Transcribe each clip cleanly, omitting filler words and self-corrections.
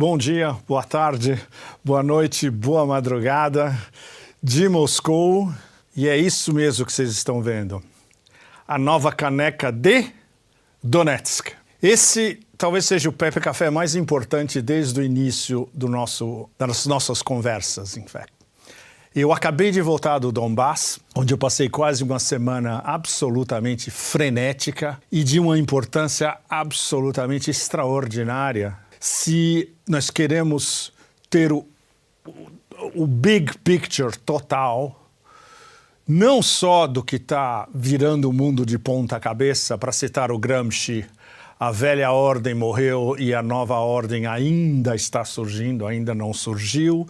Bom dia, boa tarde, boa noite, boa madrugada de Moscou. E é isso mesmo que vocês estão vendo. A nova caneca de Donetsk. Esse talvez seja o Pepe Café mais importante desde o início das nossas conversas, em fato. Eu acabei de voltar do Donbass, onde eu passei quase uma semana absolutamente frenética e de uma importância absolutamente extraordinária se nós queremos ter o big picture total, não só do que está virando o mundo de ponta cabeça, para citar o Gramsci, a velha ordem morreu e a nova ordem ainda está surgindo, ainda não surgiu,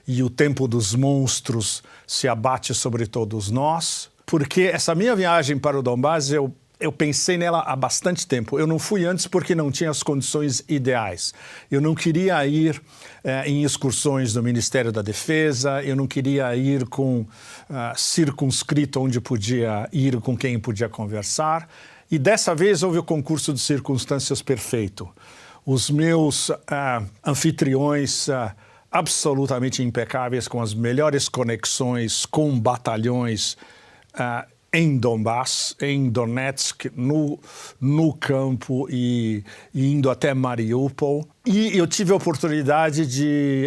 e o tempo dos monstros se abate sobre todos nós, porque essa minha viagem para o Donbass, eu pensei nela há bastante tempo. Eu não fui antes porque não tinha as condições ideais. Eu não queria ir em excursões do Ministério da Defesa, eu não queria ir circunscrito onde podia ir com quem podia conversar. E dessa vez houve o concurso de circunstâncias perfeito. Os meus anfitriões absolutamente impecáveis, com as melhores conexões com batalhões em Donbass, em Donetsk, no campo e indo até Mariupol. E eu tive a oportunidade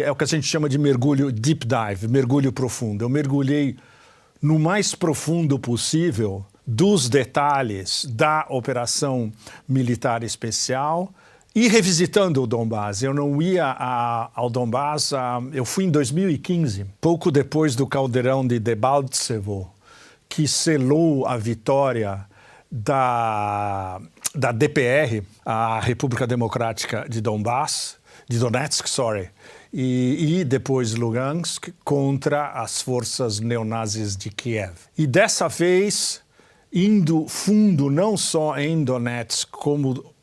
é o que a gente chama de mergulho deep dive, mergulho profundo. Eu mergulhei no mais profundo possível dos detalhes da operação militar especial e revisitando o Donbass. Eu não ia ao Donbass, eu fui em 2015, pouco depois do caldeirão de Debaltsevo, que selou a vitória da DPR, a República Democrática de Donetsk, e depois Lugansk, contra as forças neonazis de Kiev. E dessa vez, indo fundo não só em Donetsk, como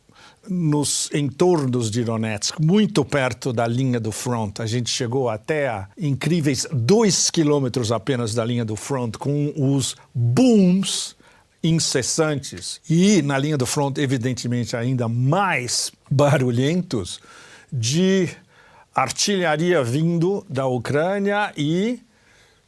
nos entornos de Donetsk, muito perto da linha do front. A gente chegou até a incríveis 2 quilômetros apenas da linha do front, com os booms incessantes. E na linha do front, evidentemente, ainda mais barulhentos, de artilharia vindo da Ucrânia e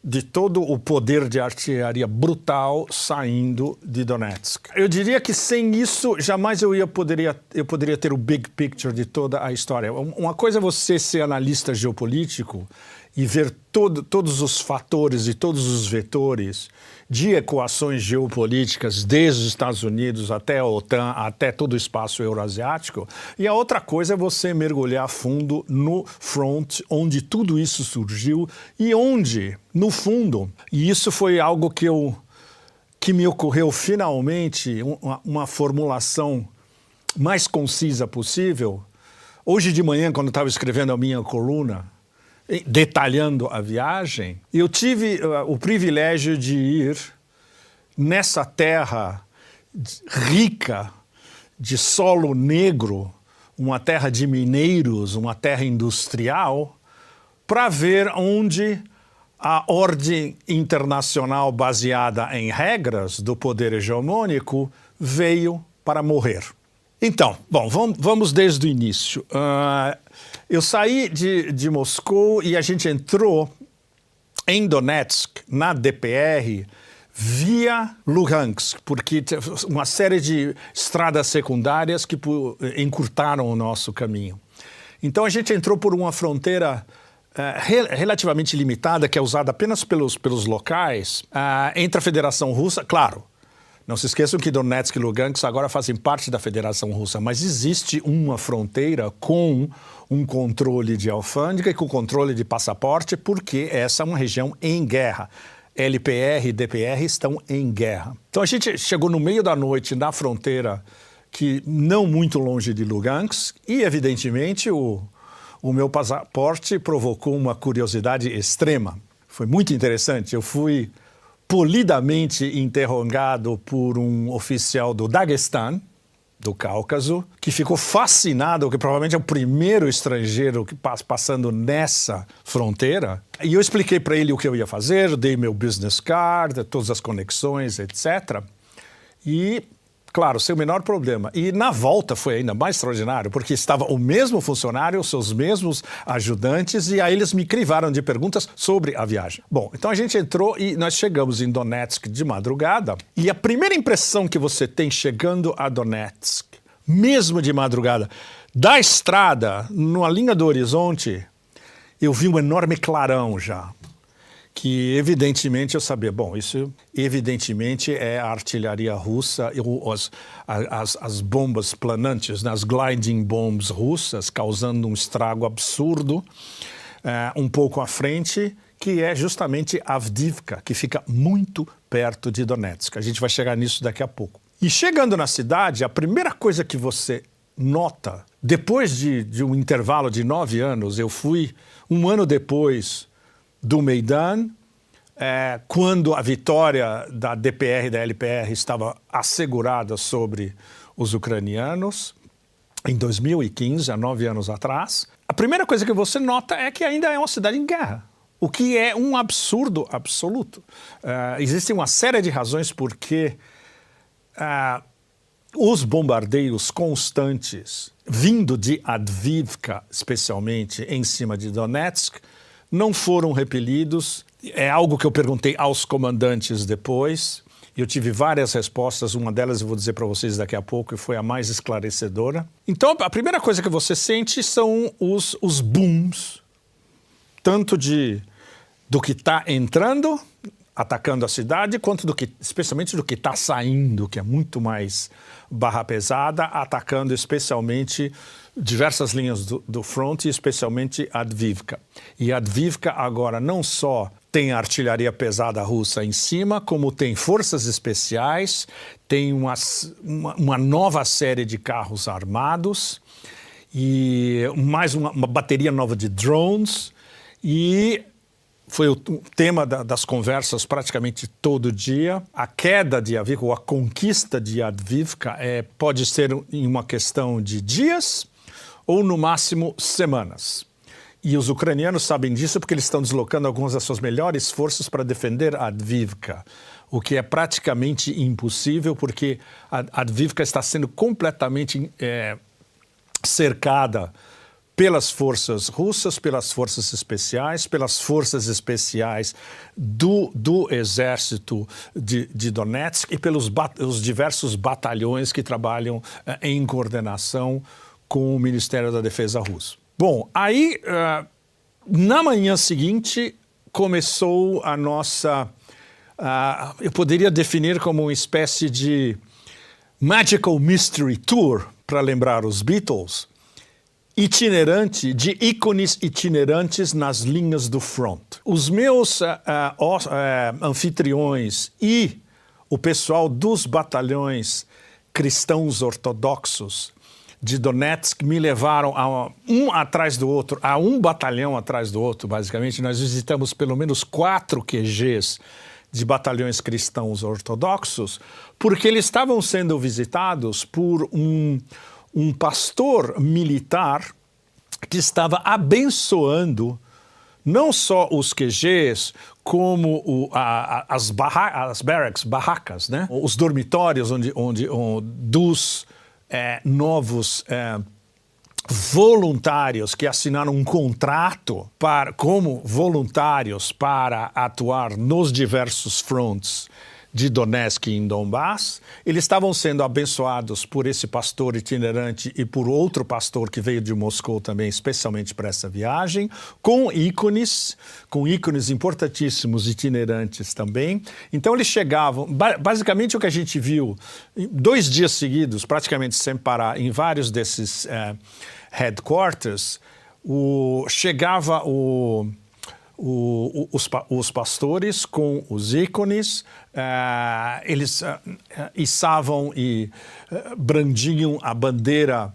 de todo o poder de artilharia brutal saindo de Donetsk. Eu diria que sem isso, jamais eu poderia ter o big picture de toda a história. Uma coisa é você ser analista geopolítico e ver todos os fatores e todos os vetores de equações geopolíticas, desde os Estados Unidos até a OTAN, até todo o espaço euroasiático. E a outra coisa é você mergulhar a fundo no front, onde tudo isso surgiu e onde, no fundo, e isso foi algo que me ocorreu finalmente, uma formulação mais concisa possível. Hoje de manhã, quando eu estava escrevendo a minha coluna, detalhando a viagem, eu tive o privilégio de ir nessa terra rica de solo negro, uma terra de mineiros, uma terra industrial, para ver onde a ordem internacional baseada em regras do poder hegemônico veio para morrer. Então, bom, vamos desde o início. Eu saí de Moscou e a gente entrou em Donetsk, na DPR, via Lugansk, porque uma série de estradas secundárias que encurtaram o nosso caminho. Então a gente entrou por uma fronteira relativamente limitada, que é usada apenas pelos locais, entre a Federação Russa, claro. Não se esqueçam que Donetsk e Lugansk agora fazem parte da Federação Russa, mas existe uma fronteira com um controle de alfândega e com controle de passaporte, porque essa é uma região em guerra. LPR e DPR estão em guerra. Então a gente chegou no meio da noite na fronteira, que não muito longe de Lugansk, e evidentemente o meu passaporte provocou uma curiosidade extrema. Foi muito interessante. Eu fui polidamente interrogado por um oficial do Daguestão, do Cáucaso, que ficou fascinado, que provavelmente é o primeiro estrangeiro que passando nessa fronteira. E eu expliquei para ele o que eu ia fazer, dei meu business card, todas as conexões, etc. E Claro, sem o menor problema. E na volta foi ainda mais extraordinário, porque estava o mesmo funcionário, os seus mesmos ajudantes, e aí eles me crivaram de perguntas sobre a viagem. Bom, então a gente entrou e nós chegamos em Donetsk de madrugada, e a primeira impressão que você tem chegando a Donetsk, mesmo de madrugada, da estrada, numa linha do horizonte, eu vi um enorme clarão já. Que evidentemente eu sabia, bom, isso evidentemente é a artilharia russa, as bombas planantes, as gliding bombs russas, causando um estrago absurdo, um pouco à frente, que é justamente Avdiivka, que fica muito perto de Donetsk. A gente vai chegar nisso daqui a pouco. E chegando na cidade, a primeira coisa que você nota, depois de um intervalo de 9 anos, eu fui um ano depois do Maidan, quando a vitória da DPR e da LPR estava assegurada sobre os ucranianos, em 2015, há 9 anos atrás, a primeira coisa que você nota é que ainda é uma cidade em guerra, o que é um absurdo absoluto. Existem uma série de razões por que os bombardeios constantes, vindo de Avdiivka, especialmente em cima de Donetsk, não foram repelidos. É algo que eu perguntei aos comandantes depois. Eu tive várias respostas, uma delas eu vou dizer para vocês daqui a pouco, e foi a mais esclarecedora. Então, a primeira coisa que você sente são os booms, tanto do que está entrando, atacando a cidade, quanto especialmente do que está saindo, que é muito mais barra pesada, atacando especialmente diversas linhas do front, e especialmente Avdiivka. E Avdiivka agora não só tem artilharia pesada russa em cima, como tem forças especiais, tem uma nova série de carros armados, e mais uma bateria nova de drones, e foi o tema das conversas praticamente todo dia. A queda de Avdiivka, ou a conquista de Avdiivka, pode ser em uma questão de dias ou, no máximo, semanas. E os ucranianos sabem disso porque eles estão deslocando algumas das suas melhores forças para defender Avdiivka, o que é praticamente impossível porque Avdiivka está sendo completamente cercada pelas forças russas, pelas forças especiais do exército de Donetsk e pelos os diversos batalhões que trabalham em coordenação com o Ministério da Defesa russo. Bom, aí na manhã seguinte começou a nossa, eu poderia definir como uma espécie de Magical Mystery Tour, para lembrar os Beatles, itinerante, de ícones itinerantes nas linhas do front. Os meus anfitriões e o pessoal dos batalhões cristãos ortodoxos de Donetsk me levaram um atrás do outro, a um batalhão atrás do outro, basicamente. Nós visitamos pelo menos 4 QGs de batalhões cristãos ortodoxos, porque eles estavam sendo visitados por um pastor militar que estava abençoando não só os QGs, como as barracas, né? Os dormitórios dos novos voluntários que assinaram um contrato como voluntários para atuar nos diversos fronts de Donetsk e em Donbass. Eles estavam sendo abençoados por esse pastor itinerante e por outro pastor que veio de Moscou também, especialmente para essa viagem, com ícones importantíssimos itinerantes também. Então eles chegavam, basicamente o que a gente viu, 2 dias seguidos, praticamente sem parar, em vários desses headquarters, chegava os pastores com os ícones, eles içavam e brandiam a bandeira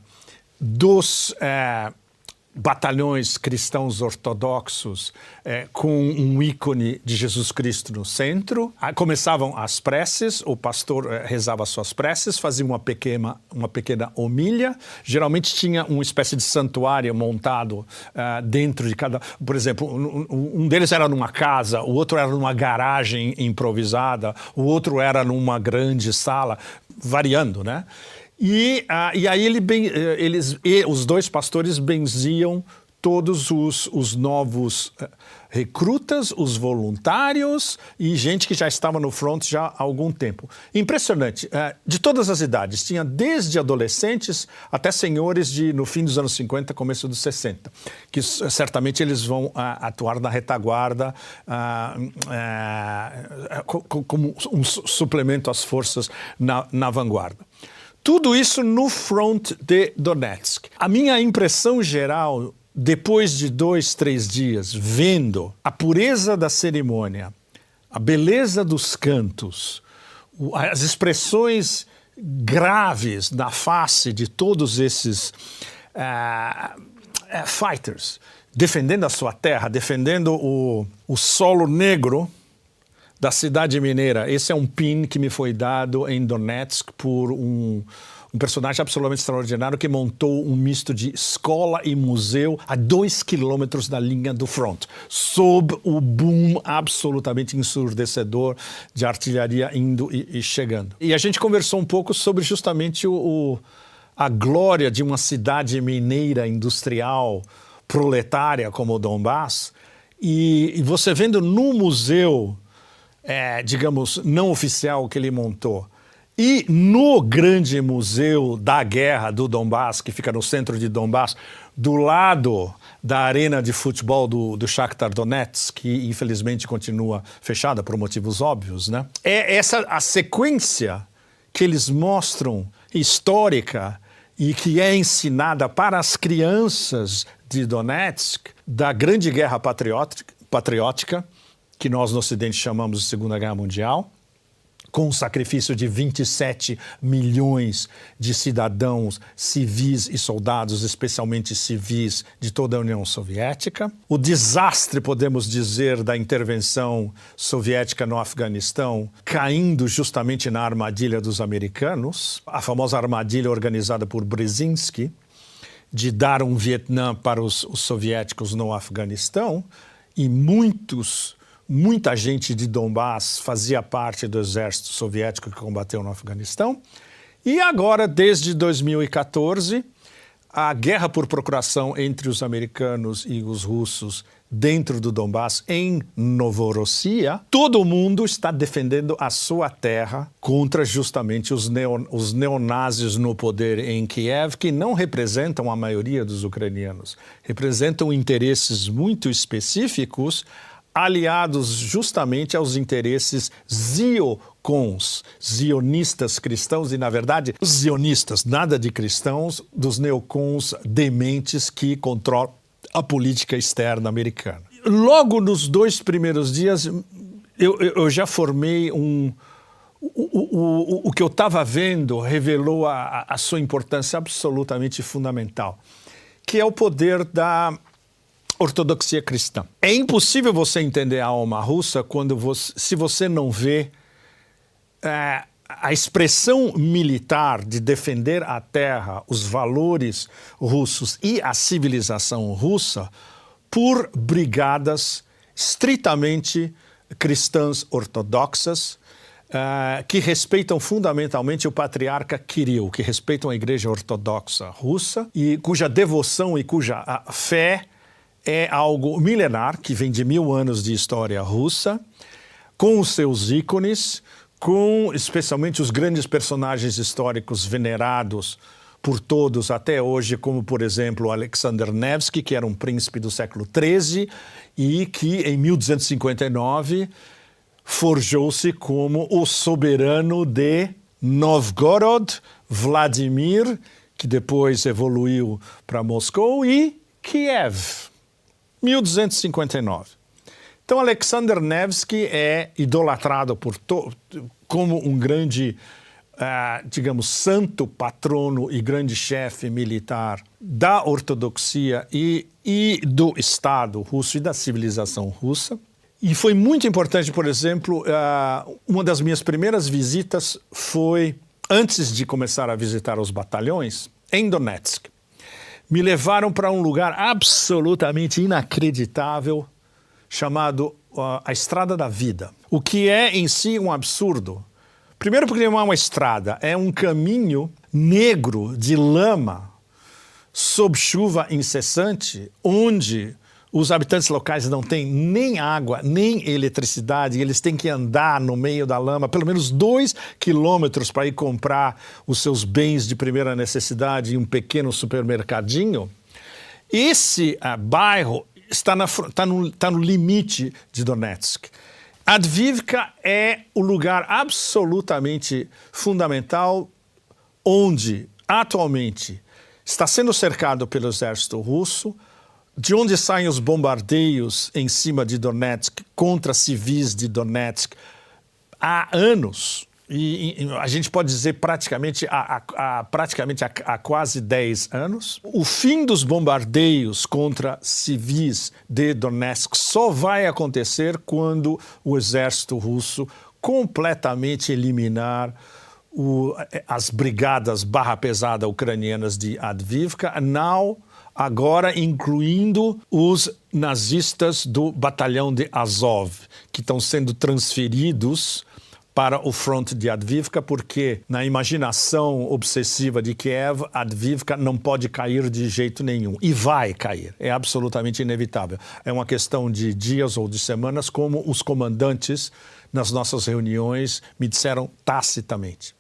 batalhões cristãos ortodoxos com um ícone de Jesus Cristo no centro. Começavam as preces, o pastor rezava suas preces, fazia uma pequena homília. Geralmente tinha uma espécie de santuário montado dentro de cada... Por exemplo, um deles era numa casa, o outro era numa garagem improvisada, o outro era numa grande sala, variando, né? E aí os dois pastores benziam todos os novos recrutas, os voluntários e gente que já estava no front já há algum tempo. Impressionante, de todas as idades, tinha desde adolescentes até senhores no fim dos anos 50, começo dos 60, que certamente eles vão atuar na retaguarda como um suplemento às forças na vanguarda. Tudo isso no front de Donetsk. A minha impressão geral, depois de 2, 3 dias, vendo a pureza da cerimônia, a beleza dos cantos, as expressões graves na face de todos esses fighters, defendendo a sua terra, defendendo o solo negro da cidade mineira. Esse é um pin que me foi dado em Donetsk por um personagem absolutamente extraordinário que montou um misto de escola e museu a 2 quilômetros da linha do front, sob o boom absolutamente ensurdecedor de artilharia indo e chegando. E a gente conversou um pouco sobre justamente a glória de uma cidade mineira industrial proletária como o Donbass, e você vendo no museu digamos, não oficial que ele montou, e no grande museu da guerra do Donbass, que fica no centro de Donbass, do lado da arena de futebol do Shakhtar Donetsk, que infelizmente continua fechada por motivos óbvios, né? É essa a sequência que eles mostram, histórica, e que é ensinada para as crianças de Donetsk, da grande guerra patriótica, que nós no Ocidente chamamos de Segunda Guerra Mundial, com o sacrifício de 27 milhões de cidadãos civis e soldados, especialmente civis, de toda a União Soviética. O desastre, podemos dizer, da intervenção soviética no Afeganistão, caindo justamente na armadilha dos americanos, a famosa armadilha organizada por Brzezinski, de dar um Vietnã para os soviéticos no Afeganistão, e muita gente de Donbass fazia parte do exército soviético que combateu no Afeganistão. E agora, desde 2014, a guerra por procuração entre os americanos e os russos dentro do Donbass, em Novorossia, todo mundo está defendendo a sua terra contra justamente os neonazis no poder em Kiev, que não representam a maioria dos ucranianos, representam interesses muito específicos, aliados justamente aos interesses zionistas cristãos, e na verdade os zionistas, nada de cristãos, dos neocons dementes que controlam a política externa americana. Logo nos 2 primeiros dias eu já formei o que eu estava vendo revelou a sua importância absolutamente fundamental, que é o poder da ortodoxia cristã. É impossível você entender a alma russa se você não vê a expressão militar de defender a terra, os valores russos e a civilização russa por brigadas estritamente cristãs ortodoxas que respeitam fundamentalmente o patriarca Kirill, que respeitam a Igreja Ortodoxa Russa e cuja devoção e cuja fé é algo milenar, que vem de 1000 anos de história russa, com os seus ícones, com especialmente os grandes personagens históricos venerados por todos até hoje, como, por exemplo, Alexander Nevsky, que era um príncipe do século XIII e que, em 1259, forjou-se como o soberano de Novgorod, Vladimir, que depois evoluiu para Moscou, e Kiev. 1259. Então, Alexander Nevsky é idolatrado como um grande digamos, santo patrono e grande chefe militar da ortodoxia e do Estado russo e da civilização russa. E foi muito importante, por exemplo, uma das minhas primeiras visitas foi, antes de começar a visitar os batalhões, em Donetsk. Me levaram para um lugar absolutamente inacreditável, chamado a Estrada da Vida. O que é em si um absurdo. Primeiro porque não é uma estrada, é um caminho negro de lama, sob chuva incessante, onde os habitantes locais não têm nem água, nem eletricidade, e eles têm que andar no meio da lama pelo menos 2 quilômetros para ir comprar os seus bens de primeira necessidade em um pequeno supermercadinho. Esse bairro está no limite de Donetsk. Advivka é o lugar absolutamente fundamental onde, atualmente, está sendo cercado pelo exército russo, de onde saem os bombardeios em cima de Donetsk contra civis de Donetsk há anos. E a gente pode dizer praticamente há quase 10 anos. O fim dos bombardeios contra civis de Donetsk só vai acontecer quando o exército russo completamente eliminar as brigadas barra pesada ucranianas de Advivka, agora incluindo os nazistas do batalhão de Azov, que estão sendo transferidos para o fronte de Advivka, porque na imaginação obsessiva de Kiev, Advivka não pode cair de jeito nenhum. E vai cair, é absolutamente inevitável. É uma questão de dias ou de semanas, como os comandantes nas nossas reuniões me disseram tacitamente.